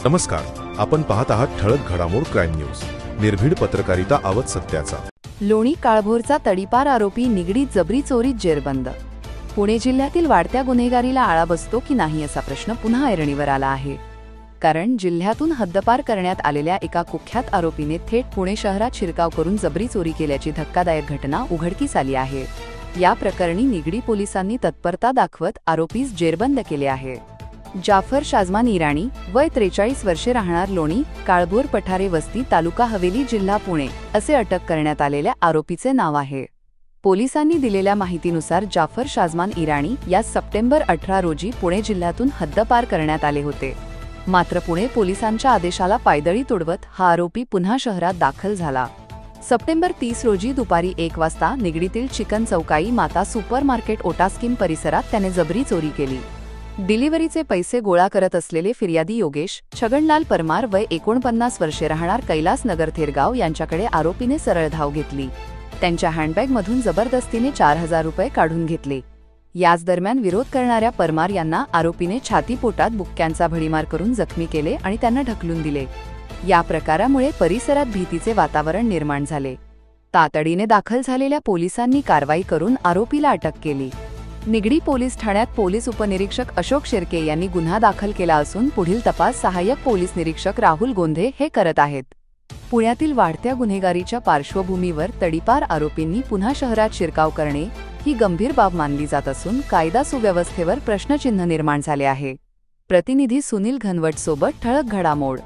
नमस्कार, आपण पाहत आहात ठळक घडामोड क्राईम न्यूज. निर्भीड पत्रकारिता आवत सत्याचा. लोणी काळभोरचा तडीपार आरोपी निगडीत जबरी चोरीत जेरबंद. पुणे जिल्ह्यातील वाढत्या गुन्हेगारीला आळा बसतो की नाही असा प्रश्न पुन्हा ऐरणीवर आला आहे. कारण जिल्ह्यातून हद्दपार करण्यात आलेल्या एका कुख्यात आरोपीने थेट पुणे शहरात शिरकाव करून जबरी चोरी केल्याची धक्कादायक घटना उघडकीस आली आहे. या प्रकरणी निगडी पोलिसांनी तत्परता दाखवत आरोपीस जेरबंद केले आहे. जाफर शाजमान इराणी, वय 43 वर्षे, राहणार लोणी काळभोर पठारे वस्ती, तालुका हवेली, जिल्हा पुणे असे अटक करण्यात आलेल्या आरोपीचे नाव आहे. पोलिसांनी दिलेल्या माहितीनुसार जाफर शाजमान इराणी यास सप्टेंबर 18 रोजी पुणे जिल्ह्यातून हद्दपार करण्यात आले होते. मात्र पुणे पोलिसांच्या आदेशाला पायदळी तुडवत हा आरोपी पुन्हा शहरात दाखल झाला. सप्टेंबर 30 रोजी दुपारी 1 वाजता निगडीतील चिकन चौकाई माता सुपर मार्केट ओटास्कीम परिसरात त्याने जबरी चोरी केली. डिलिव्हरीचे पैसे गोळा करत असलेले फिर्यादी योगेश छगनलाल परमार, वय 49 वर्षे, राहणार कैलास नगर थेरगाव यांच्याकडे आरोपीने सरळ धाव घेतली. त्यांच्या हँडबॅगमधून जबरदस्तीने 4000 रुपये काढून घेतले. याच दरम्यान विरोध करणाऱ्या परमार यांना आरोपीने छातीपोटात बुक्क्यांचा भडीमार करून जखमी केले आणि त्यांना ढकलून दिले. या प्रकारामुळे परिसरात भीतीचे वातावरण निर्माण झाले. तातडीने दाखल झालेल्या पोलिसांनी कारवाई करून आरोपीला अटक केली. निगडी पोलीस ठाण्यात पोलीस उपनिरीक्षक अशोक शिर्के यांनी गुन्हा दाखल केला असून पुढील तपास सहाय्यक पोलीस निरीक्षक राहुल गोंधे हे करत आहेत. पुण्यातील वाढत्या गुन्हेगारीच्या पार्श्वभूमीवर तडीपार आरोपींनी पुन्हा शहरात शिरकाव करणे ही गंभीर बाब मानली जात असून कायदा सुव्यवस्थेवर प्रश्नचिन्ह निर्माण झाले आहे. प्रतिनिधी सुनील घनवट सोबत ठळक घडामोड.